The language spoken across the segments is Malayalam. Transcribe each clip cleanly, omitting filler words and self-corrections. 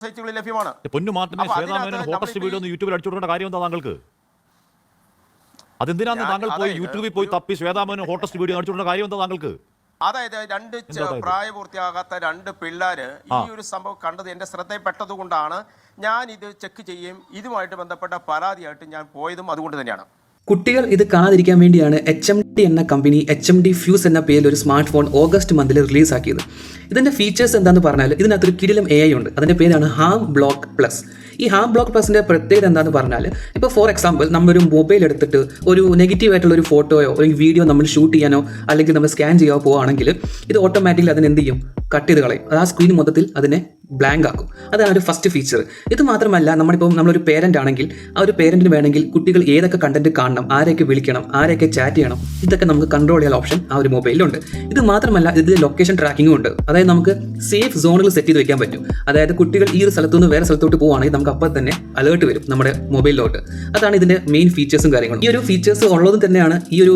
സൈറ്റുകളിൽ ലഭ്യമാണ്. പൊന്നു മാർട്ടിനെ ശ്വേതാമേനോൻ ഹോട്ടസ്റ്റ് വീഡിയോ ഒന്ന് യൂട്യൂബിൽ അടിച്ചു കൊടുക്കേണ്ട കാര്യം എന്താ താങ്കൾക്ക്? അതെന്തിനാണ് താങ്കൾ പോയി യൂട്യൂബിൽ പോയി തപ്പി ശ്വേതാമേനോൻ ഹോട്ടസ്റ്റ് വീഡിയോ അടിച്ചു കൊടുക്കേണ്ട കാര്യം എന്താ താങ്കൾക്ക്? അതായത് രണ്ട് പ്രായപൂർത്തിയാകാത്ത രണ്ട് പിള്ളേര് ഈ ഒരു സംഭവം കണ്ടത് എന്റെ ശ്രദ്ധയിൽപ്പെട്ടത് കൊണ്ടാണ് ഞാൻ ഇത് ചെക്ക് ചെയ്യുകയും ഇതുമായിട്ട് ബന്ധപ്പെട്ട പരാതിയായിട്ട് ഞാൻ പോയതും അതുകൊണ്ട് തന്നെയാണ്. കുട്ടികൾ ഇത് കാണാതിരിക്കാൻ വേണ്ടിയാണ് HMD എന്ന കമ്പനി HMD ഫ്യൂസ് എന്ന പേരിൽ ഒരു സ്മാർട്ട് ഫോൺ ഓഗസ്റ്റ് മന്തിൽ റിലീസാക്കിയത്. ഇതിൻ്റെ ഫീച്ചേഴ്സ് എന്താണെന്ന് പറഞ്ഞാൽ ഇതിനകത്തൊരു കിടിലം AI ഉണ്ട്. അതിൻ്റെ പേരാണ് ഹാം ബ്ലോക്ക് പ്ലസ്. ഈ ഹാം ബ്ലോക്ക് പ്ലസിൻ്റെ പ്രത്യേകത എന്താണെന്ന് പറഞ്ഞാൽ ഇപ്പോൾ ഫോർ എക്സാമ്പിൾ നമ്മളൊരു മൊബൈൽ എടുത്തിട്ട് ഒരു നെഗറ്റീവായിട്ടുള്ള ഒരു ഫോട്ടോയോ ഒരു വീഡിയോ നമ്മൾ ഷൂട്ട് ചെയ്യാനോ അല്ലെങ്കിൽ നമ്മൾ സ്കാൻ ചെയ്യാനോ പോവുകയാണെങ്കിൽ ഇത് ഓട്ടോമാറ്റിക്കലി അതിന് എന്ത് ചെയ്യും, കട്ട് ചെയ്ത് കളയും. അത് ആ സ്ക്രീൻ മൊത്തത്തിൽ അതിനെ ബ്ലാങ്ക് ആക്കും. അതാണ് ഒരു ഫസ്റ്റ് ഫീച്ചർ. ഇത് മാത്രമല്ല നമ്മളൊരു പേരൻ്റ് ആണെങ്കിൽ ആ ഒരു പേരൻറ്റിന് വേണമെങ്കിൽ കുട്ടികൾ ഏതൊക്കെ കണ്ടന്റ് കാണണം, ആരെയൊക്കെ വിളിക്കണം, ആരെയൊക്കെ ചാറ്റ് ചെയ്യണം, ഇതൊക്കെ നമുക്ക് കൺട്രോൾ ചെയ്യാൻ ഓപ്ഷൻ ആ ഒരു മൊബൈലിലുണ്ട്. ഇത് മാത്രമല്ല ഇതിൽ ലൊക്കേഷൻ ട്രാക്കിങ്ങും ഉണ്ട്. അതായത് നമുക്ക് സേഫ് സോണുകൾ സെറ്റ് ചെയ്ത് വെക്കാൻ പറ്റും. അതായത് കുട്ടികൾ ഈ ഒരു സ്ഥലത്തു നിന്ന് വേറെ സ്ഥലത്തോട്ട് പോവുകയാണെങ്കിൽ നമുക്ക് അപ്പോൾ തന്നെ അലേർട്ട് വരും നമ്മുടെ മൊബൈലിലോട്ട്. അതാണ് ഇതിൻ്റെ മെയിൻ ഫീച്ചേഴ്സും കാര്യങ്ങളും. ഈ ഒരു ഫീച്ചേഴ്സ് ഉള്ളത് തന്നെയാണ് ഈ ഒരു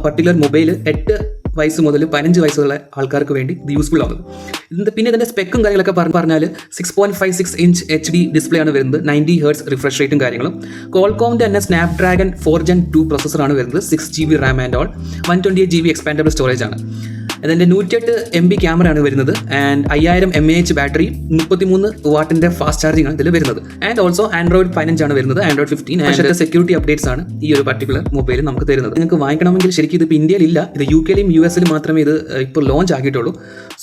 പർട്ടിക്കുലർ മൊബൈൽ 8 വയസ്സ് മുതൽ 15 വയസ്സുള്ള ആൾക്കാർക്ക് വേണ്ടി ഇത് യൂസ്ഫുൾ ആവുന്നത്. പിന്നെ ഇതിൻ്റെ സ്പെക്കും കാര്യങ്ങളൊക്കെ പറഞ്ഞാൽ 6.56 ഇഞ്ച് HD ഡിസ്പ്ലേ ആണ് വരുന്നത്. 90 Hz റിഫ്രഷ് റേറ്റും കാര്യങ്ങളും. കോൾകോമിൻ്റെ തന്നെ സ്നാപ്ഡ്രാഗൺ 4 Gen 2 പ്രോസസ്സറാണ് വരുന്നത്. 6 GB RAM and all. 128 GB expandable storage ആണ്. അതിൻ്റെ 108 MB ക്യാമറയാണ് വരുന്നത്. ആൻഡ് 5000 mAh ബാറ്ററി, 33 വാട്ടിൻ്റെ ഫാസ്റ്റ് ചാർജിങ് ആണ് ഇതിൽ വരുന്നത്. ആൻഡ് ഓൾസോ ആൻഡ്രോയിഡ് 15 ആണ് വരുന്നത്. ആൻഡ്രോയിഡ് 15 ആൻഡ് സെക്യൂരിറ്റി അപ്ഡേറ്റ്സ് ആണ് ഈ ഒരു പർട്ടിക്കുലർ മൊബൈൽ നമുക്ക് തരുന്നത്. നിങ്ങൾക്ക് വാങ്ങിക്കണമെങ്കിൽ ശരിക്കും ഇതിപ്പോൾ ഇന്ത്യയിലില്ല. ഇത് UK യിലും US ലും മാത്രമേ ഇത് ഇപ്പോൾ ലോഞ്ച് ആക്കിയിട്ടുള്ളൂ.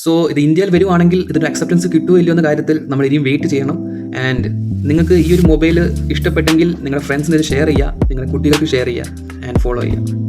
സോ ഇത് ഇന്ത്യയിൽ വരുവാണെങ്കിൽ ഇതിൻ്റെ അക്സെപ്റ്റൻസ് കിട്ടുമോ ഇല്ലയോ എന്ന കാര്യത്തിൽ നമ്മൾ ഇനിയും വെയിറ്റ് ചെയ്യണം. ആൻഡ് നിങ്ങൾക്ക് ഈ ഒരു മൊബൈൽ ഇഷ്ടപ്പെട്ടെങ്കിൽ നിങ്ങളുടെ ഫ്രണ്ട്സിന് ഇത് ഷെയർ ചെയ്യുക, നിങ്ങളുടെ കുട്ടികൾക്ക് ഷെയർ ചെയ്യുക ആൻഡ് ഫോളോ ചെയ്യുക.